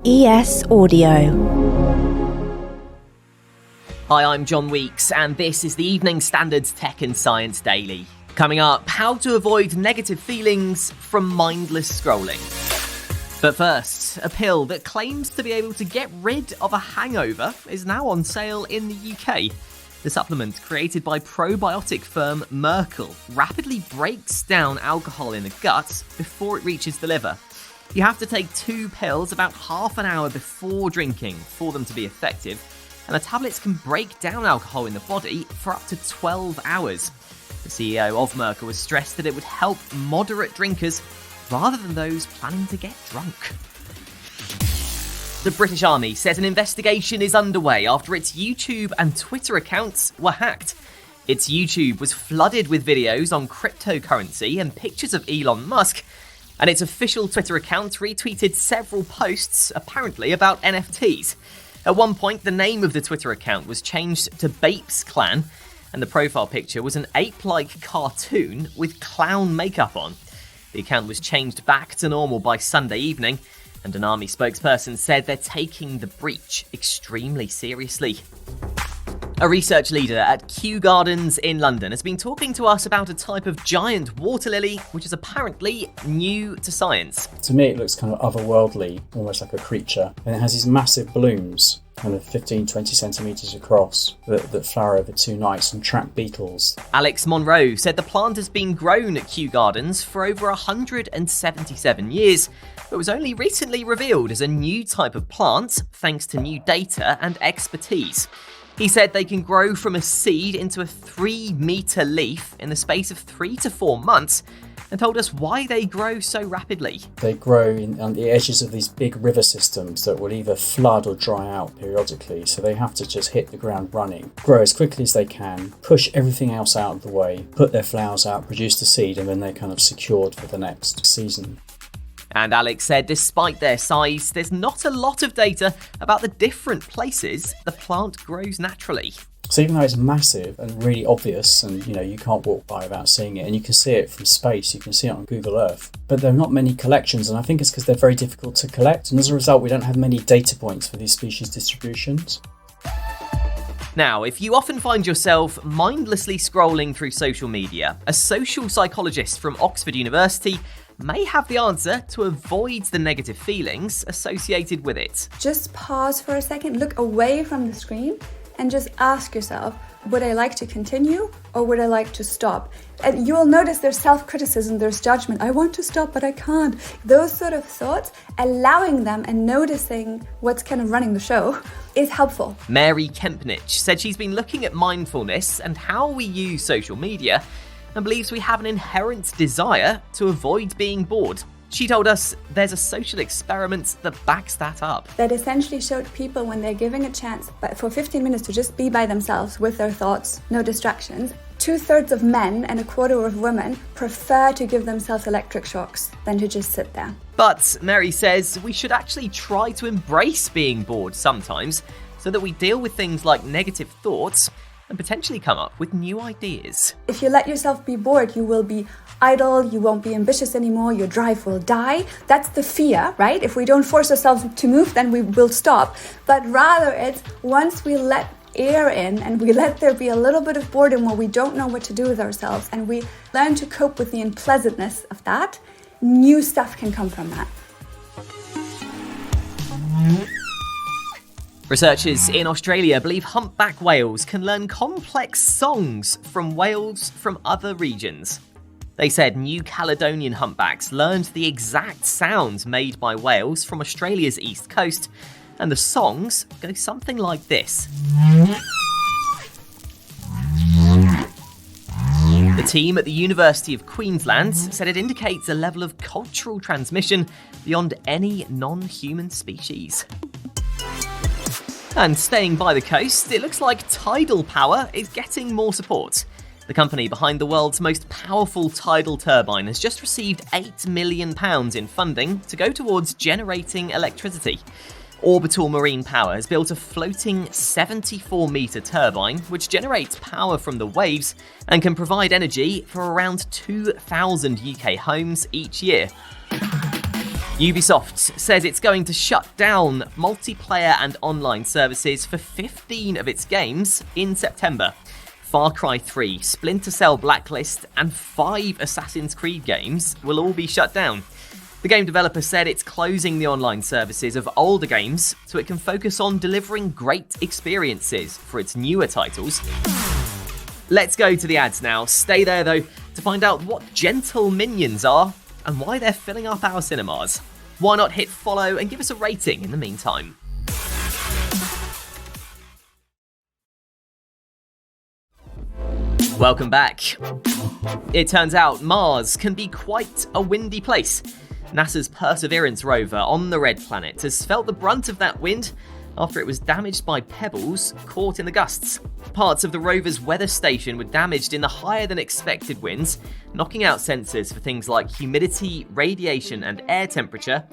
ES Audio. Hi, I'm John Weeks, and this is the Evening Standard's Tech and Science Daily. Coming up, how to avoid negative feelings from mindless scrolling. But first, a pill that claims to be able to get rid of a hangover is now on sale in the UK. The supplement, created by probiotic firm Myrkl, rapidly breaks down alcohol in the gut before it reaches the liver. You have to take 2 pills about half an hour before drinking for them to be effective, and the tablets can break down alcohol in the body for up to 12 hours. The CEO of Myrkl has stressed that it would help moderate drinkers rather than those planning to get drunk. The British Army says an investigation is underway after its YouTube and Twitter accounts were hacked. Its YouTube was flooded with videos on cryptocurrency and pictures of Elon Musk, and its official Twitter account retweeted several posts, apparently about NFTs. At one point, the name of the Twitter account was changed to Bapes Clan, and the profile picture was an ape-like cartoon with clown makeup on. The account was changed back to normal by Sunday evening, and an army spokesperson said they're taking the breach extremely seriously. A research leader at Kew Gardens in London has been talking to us about a type of giant waterlily which is apparently new to science. To me, it looks kind of otherworldly, almost like a creature. And it has these massive blooms, kind of 15-20 centimetres across, that flower over 2 nights and trap beetles. Alex Monroe said the plant has been grown at Kew Gardens for over 177 years, but was only recently revealed as a new type of plant thanks to new data and expertise. He said they can grow from a seed into a 3-metre leaf in the space of 3 to 4 months, and told us why they grow so rapidly. They grow on the edges of these big river systems that will either flood or dry out periodically, so they have to just hit the ground running, grow as quickly as they can, push everything else out of the way, put their flowers out, produce the seed, and then they're kind of secured for the next season. And Alex said despite their size, there's not a lot of data about the different places the plant grows naturally. So even though it's massive and really obvious, and you can't walk by without seeing it, and you can see it from space, you can see it on Google Earth, but there are not many collections, and I think it's because they're very difficult to collect, and as a result we don't have many data points for these species distributions. Now, if you often find yourself mindlessly scrolling through social media, a social psychologist from Oxford University may have the answer to avoid the negative feelings associated with it. Just pause for a second, look away from the screen, and just ask yourself, would I like to continue or would I like to stop? And you will notice there's self-criticism, there's judgment. I want to stop, but I can't. Those sort of thoughts, allowing them and noticing what's kind of running the show is helpful. Mary Kempnich said she's been looking at mindfulness and how we use social media and believes we have an inherent desire to avoid being bored. She told us there's a social experiment that backs that up. That essentially showed people when they're given a chance for 15 minutes to just be by themselves with their thoughts, no distractions, 2/3 of men and 1/4 of women prefer to give themselves electric shocks than to just sit there. But Mary says we should actually try to embrace being bored sometimes so that we deal with things like negative thoughts and potentially come up with new ideas. If you let yourself be bored, you will be idle, you won't be ambitious anymore, your drive will die. That's the fear, right? If we don't force ourselves to move, then we will stop. But rather it's once we let air in and we let there be a little bit of boredom where we don't know what to do with ourselves and we learn to cope with the unpleasantness of that, new stuff can come from that. Researchers in Australia believe humpback whales can learn complex songs from whales from other regions. They said New Caledonian humpbacks learned the exact sounds made by whales from Australia's east coast, and the songs go something like this. The team at the University of Queensland said it indicates a level of cultural transmission beyond any non-human species. And staying by the coast, it looks like tidal power is getting more support. The company behind the world's most powerful tidal turbine has just received £8 million in funding to go towards generating electricity. Orbital Marine Power has built a floating 74-metre turbine which generates power from the waves and can provide energy for around 2,000 UK homes each year. Ubisoft says it's going to shut down multiplayer and online services for 15 of its games in September. Far Cry 3, Splinter Cell Blacklist, and 5 Assassin's Creed games will all be shut down. The game developer said it's closing the online services of older games so it can focus on delivering great experiences for its newer titles. Let's go to the ads now. Stay there though to find out what gentle minions are and why they're filling up our cinemas. Why not hit follow and give us a rating in the meantime? Welcome back. It turns out Mars can be quite a windy place. NASA's Perseverance rover on the Red Planet has felt the brunt of that wind after it was damaged by pebbles caught in the gusts. Parts of the rover's weather station were damaged in the higher than expected winds, knocking out sensors for things like humidity, radiation, and air temperature.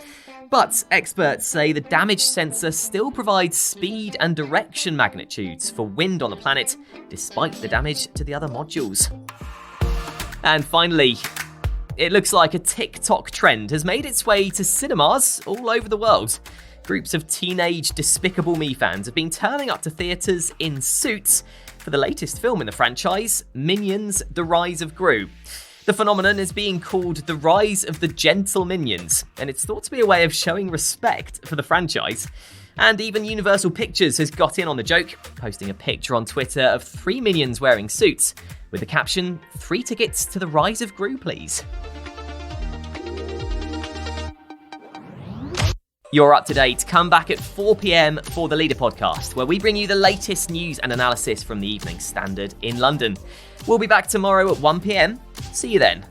But experts say the damaged sensor still provides speed and direction magnitudes for wind on the planet, despite the damage to the other modules. And finally, it looks like a TikTok trend has made its way to cinemas all over the world. Groups of teenage Despicable Me fans have been turning up to theatres in suits for the latest film in the franchise, Minions: The Rise of Gru. The phenomenon is being called the Rise of the Gentle Minions, and it's thought to be a way of showing respect for the franchise. And even Universal Pictures has got in on the joke, posting a picture on Twitter of 3 minions wearing suits, with the caption, "3 tickets to the Rise of Gru, please." You're up to date. Come back at 4 p.m. for the Leader Podcast, where we bring you the latest news and analysis from the Evening Standard in London. We'll be back tomorrow at 1 p.m. See you then.